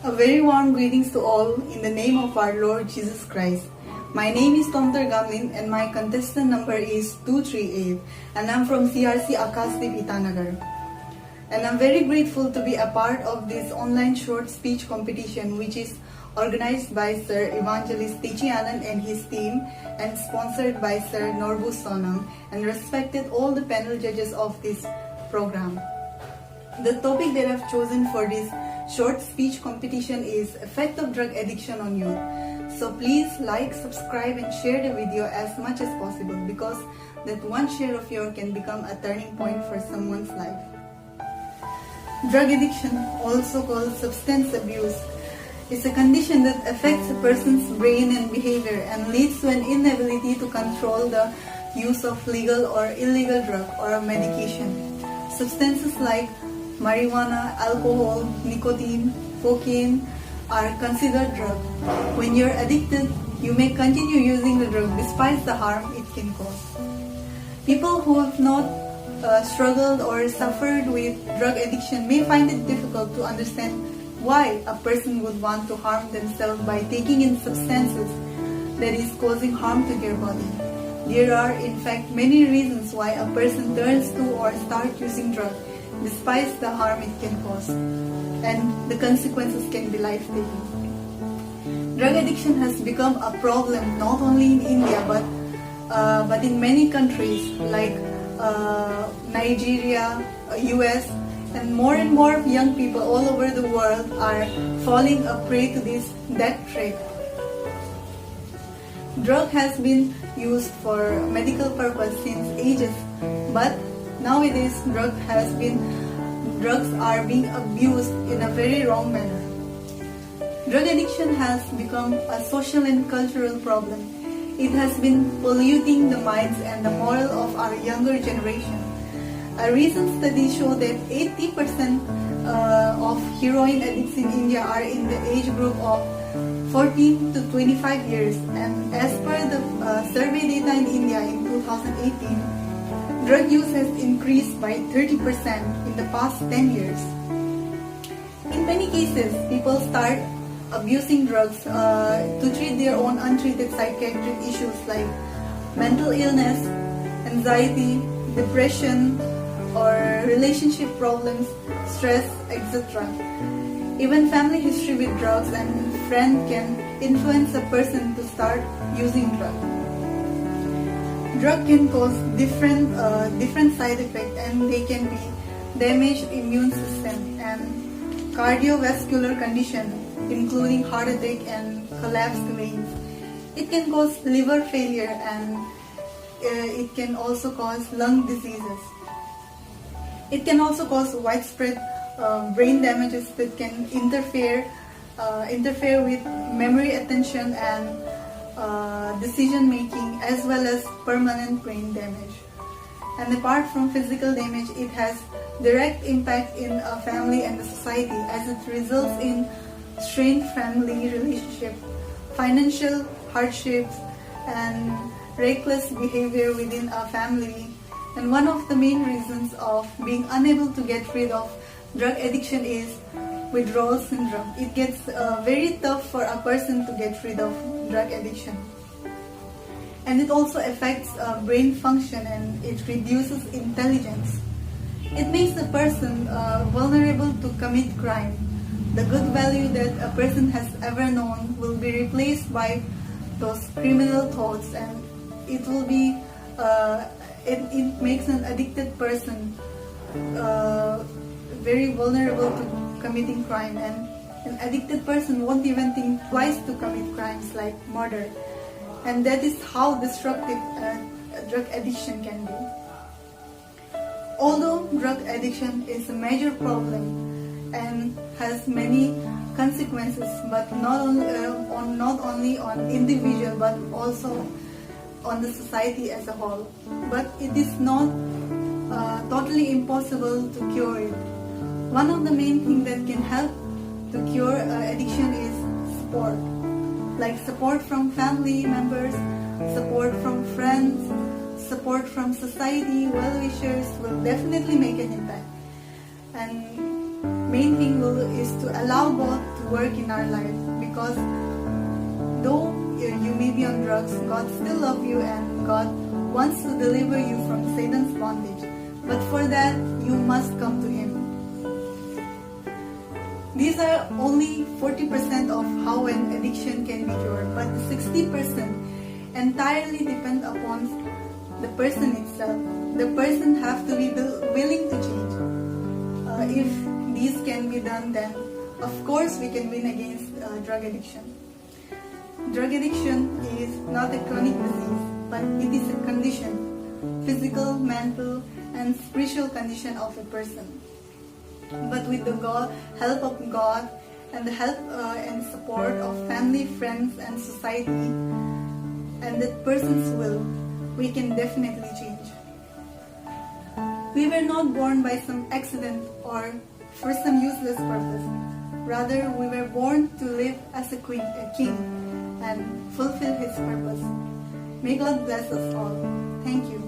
A very warm greetings to all in the name of our Lord Jesus Christ. My name is Tomtar Gamlin and my contestant number is 238 and I'm from CRC Akasdeep Itanagar. And I'm very grateful to be a part of this online short speech competition which is organized by Sir Evangelist Techi Anand and his team and sponsored by Sir Norbu Sonam and respected all the panel judges of this program. The topic that I've chosen for this short speech competition is effect of drug addiction on youth. So please like, subscribe and share the video as much as possible because that one share of yours can become a turning point for someone's life. Drug addiction, also called substance abuse, is a condition that affects a person's brain and behavior and leads to an inability to control the use of legal or illegal drug or medication. Substances like marijuana, alcohol, nicotine, cocaine are considered drugs. When you're addicted, you may continue using the drug despite the harm it can cause. People who have not struggled or suffered with drug addiction may find it difficult to understand why a person would want to harm themselves by taking in substances that is causing harm to their body. There are in fact many reasons why a person turns to or starts using drugs despite the harm it can cause, and the consequences can be life-taking. Drug addiction has become a problem not only in India but in many countries like Nigeria, US, and more young people all over the world are falling a prey to this death trap. Drug has been used for medical purpose since ages, but nowadays drugs are being abused in a very wrong manner. Drug addiction has become a social and cultural problem. It has been polluting the minds and the moral of our younger generation. A recent study showed that 80% of heroin addicts in India are in the age group of 14 to 25 years, and as per the survey data in India in 2018, drug use has increased by 30% in the past 10 years. In many cases, people start abusing drugs to treat their own untreated psychiatric issues like mental illness, anxiety, depression, or relationship problems, stress, etc. Even family history with drugs and friends can influence a person to start using drugs. Drug can cause different side effects and they can be damaged immune system and cardiovascular condition including heart attack and collapsed veins. It can cause liver failure and it can also cause lung diseases. It can also cause widespread brain damages that can interfere with memory, attention and decision making, as well as permanent brain damage. And apart from physical damage, it has direct impact in a family and the society as it results in strained family relationship, financial hardships, and reckless behavior within a family. And one of the main reasons of being unable to get rid of drug addiction is withdrawal syndrome. It gets very tough for a person to get rid of drug addiction. And it also affects brain function and it reduces intelligence. It makes a person vulnerable to commit crime. The good value that a person has ever known will be replaced by those criminal thoughts, and it will be it makes an addicted person very vulnerable to committing crime, and an addicted person won't even think twice to commit crimes like murder. And that is how destructive drug addiction can be. Although drug addiction is a major problem and has many consequences, but not only on individual but also on the society as a whole. But it is not totally impossible to cure it. One of the main things that can help to cure addiction is support. Like support from family members, support from friends, support from society, well-wishers will definitely make an impact. And main thing is to allow both to work in our life, because though you may be on drugs, God still loves you and God wants to deliver you from Satan's bondage. But for that, you must come to Him. These are only 40% of how an addiction can be cured, but 60% entirely depend upon the person itself. The person have to be willing to change. If these can be done, then of course we can win against drug addiction. Drug addiction is not a chronic disease, but it is a condition, physical, mental, and spiritual condition of a person. But with the help of God and the help and support of family, friends, and society, and that person's will, we can definitely change. We were not born by some accident or for some useless purpose. Rather, we were born to live as a king, and fulfill His purpose. May God bless us all. Thank you.